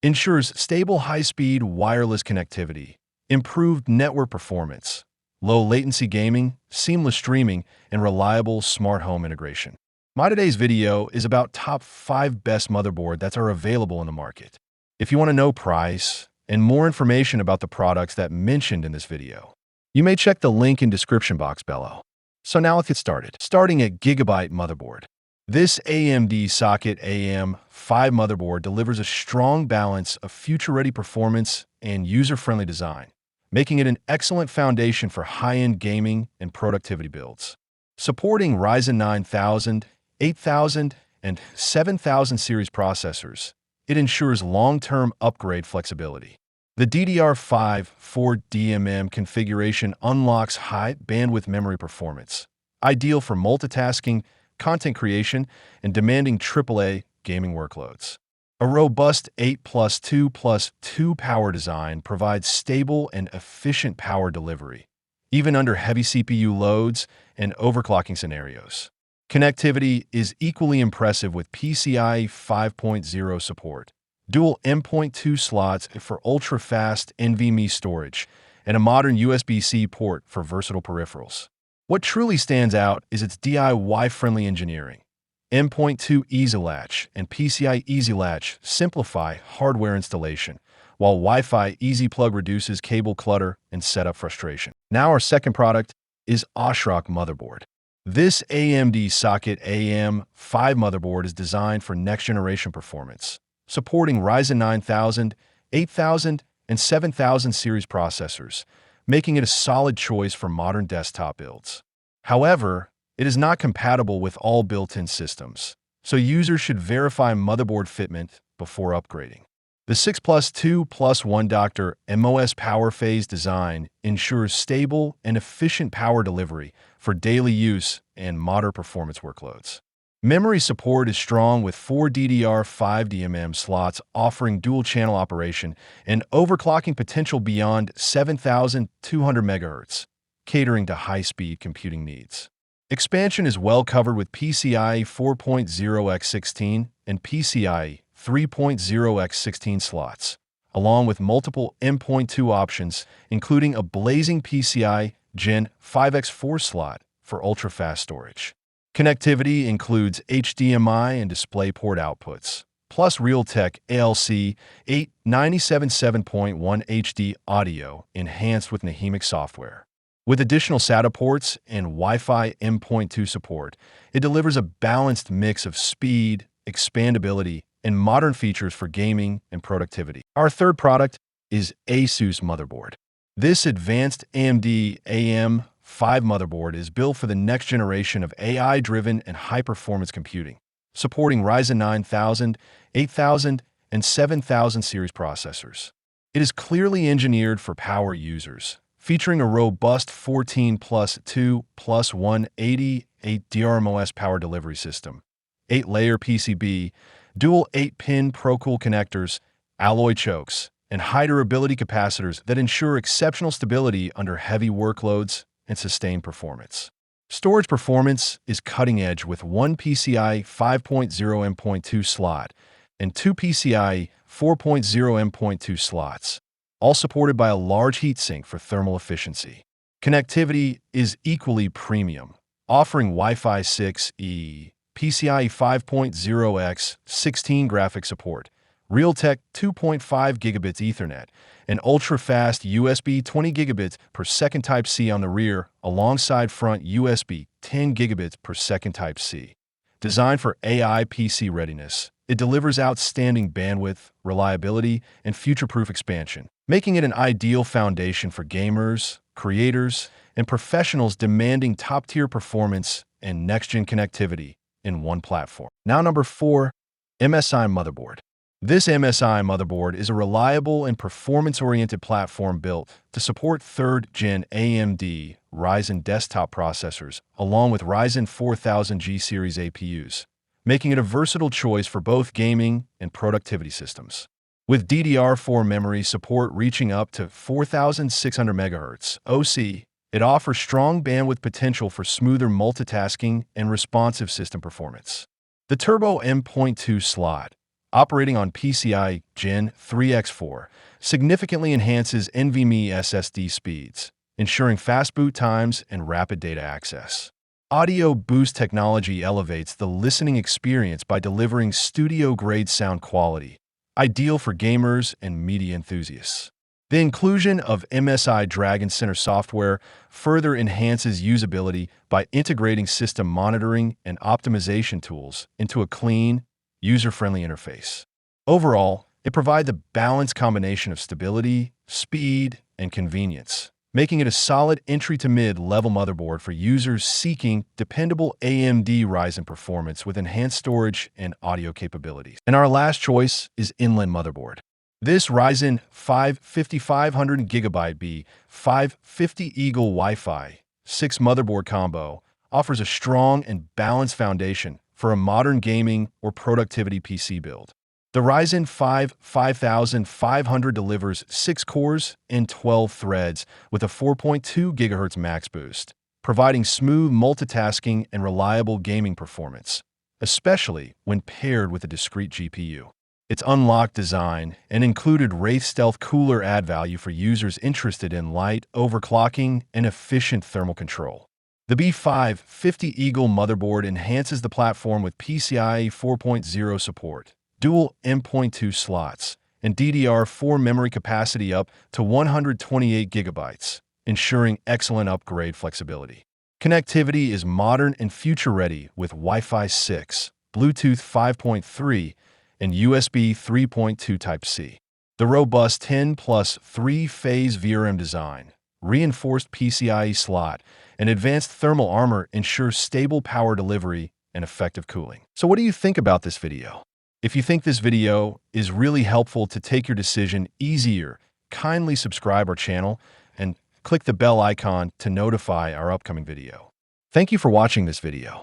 ensures stable high-speed wireless connectivity, improved network performance, low latency gaming, seamless streaming, and reliable smart home integration. My today's video is about top 5 best motherboard that are available in the market. If you want to know price and more information about the products that mentioned in this video, you may check the link in description box below. So now let's get started. Starting at Gigabyte motherboard. This AMD socket AM5 motherboard delivers a strong balance of future-ready performance and user-friendly design, making it an excellent foundation for high-end gaming and productivity builds. Supporting Ryzen 9000, 8000, and 7000 series processors, it ensures long-term upgrade flexibility. The DDR5 4DMM configuration unlocks high bandwidth memory performance, ideal for multitasking, content creation, and demanding AAA gaming workloads. A robust 8+2+2 power design provides stable and efficient power delivery, even under heavy CPU loads and overclocking scenarios. Connectivity is equally impressive with PCIe 5.0 support, dual M.2 slots for ultra-fast NVMe storage, and a modern USB-C port for versatile peripherals. What truly stands out is its DIY-friendly engineering. M.2 EasyLatch and PCIe EasyLatch simplify hardware installation, while Wi-Fi EasyPlug reduces cable clutter and setup frustration. Now our second product is ASRock motherboard. This AMD socket AM5 motherboard is designed for next-generation performance, supporting Ryzen 9000, 8000, and 7000 series processors, making it a solid choice for modern desktop builds. However, it is not compatible with all built-in systems, so users should verify motherboard fitment before upgrading. The 6+2+1 Dr. MOS power phase design ensures stable and efficient power delivery for daily use and modern performance workloads. Memory support is strong with 4 DDR5 DMM slots offering dual-channel operation and overclocking potential beyond 7,200 MHz, catering to high-speed computing needs. Expansion is well covered with PCIe 4.0x16 and PCIe 3.0x16 slots, along with multiple M.2 options, including a blazing PCIe Gen 5x4 slot for ultra-fast storage. Connectivity includes HDMI and DisplayPort outputs, plus Realtek ALC 8977.1 HD audio enhanced with Nahimic software. With additional SATA ports and Wi-Fi M.2 support, it delivers a balanced mix of speed, expandability, and modern features for gaming and productivity. Our third product is ASUS motherboard. This advanced AMD AM5 motherboard is built for the next generation of AI-driven and high-performance computing, supporting Ryzen 9000, 8000, and 7000 series processors. It is clearly engineered for power users, featuring a robust 14+2+1 88 DRMOS power delivery system, 8-layer PCB, dual 8-pin ProCool connectors, alloy chokes, and high-durability capacitors that ensure exceptional stability under heavy workloads and sustained performance. Storage performance is cutting-edge with 1 PCIe 5.0 M.2 slot and 2 PCIe 4.0 M.2 slots, all supported by a large heatsink for thermal efficiency. Connectivity is equally premium, offering Wi-Fi 6E, PCIe 5.0x16 graphic support, Realtek 2.5 gigabits Ethernet, and ultra-fast USB 20 gigabits per second Type-C on the rear, alongside front USB 10 gigabits per second Type-C. Designed for AI PC readiness, it delivers outstanding bandwidth, reliability, and future-proof expansion, making it an ideal foundation for gamers, creators, and professionals demanding top-tier performance and next-gen connectivity in one platform. Now number 4, MSI motherboard. This MSI motherboard is a reliable and performance-oriented platform built to support 3rd-gen AMD Ryzen desktop processors along with Ryzen 4000G series APUs, making it a versatile choice for both gaming and productivity systems. With DDR4 memory support reaching up to 4,600 MHz OC, it offers strong bandwidth potential for smoother multitasking and responsive system performance. The Turbo M.2 slot, operating on PCIe Gen 3x4, significantly enhances NVMe SSD speeds, ensuring fast boot times and rapid data access. Audio Boost technology elevates the listening experience by delivering studio-grade sound quality, ideal for gamers and media enthusiasts. The inclusion of MSI Dragon Center software further enhances usability by integrating system monitoring and optimization tools into a clean, user-friendly interface. Overall, it provides a balanced combination of stability, speed, and convenience, making it a solid entry to mid-level motherboard for users seeking dependable AMD Ryzen performance with enhanced storage and audio capabilities. And our last choice is Intel Motherboard. This Ryzen 5 5500 GB B550 Eagle Wi-Fi 6 motherboard combo offers a strong and balanced foundation for a modern gaming or productivity PC build. The Ryzen 5 5500 delivers 6 cores and 12 threads with a 4.2 GHz max boost, providing smooth multitasking and reliable gaming performance, especially when paired with a discrete GPU. Its unlocked design and included Wraith Stealth cooler add value for users interested in light, overclocking, and efficient thermal control. The B550 Eagle motherboard enhances the platform with PCIe 4.0 support, dual M.2 slots, and DDR4 memory capacity up to 128 GB, ensuring excellent upgrade flexibility. Connectivity is modern and future-ready with Wi-Fi 6, Bluetooth 5.3, and USB 3.2 Type-C. The robust 10+ 3-phase VRM design, reinforced PCIe slot, and advanced thermal armor ensure stable power delivery and effective cooling. So what do you think about this video? If you think this video is really helpful to take your decision easier, kindly subscribe our channel and click the bell icon to notify our upcoming video. Thank you for watching this video.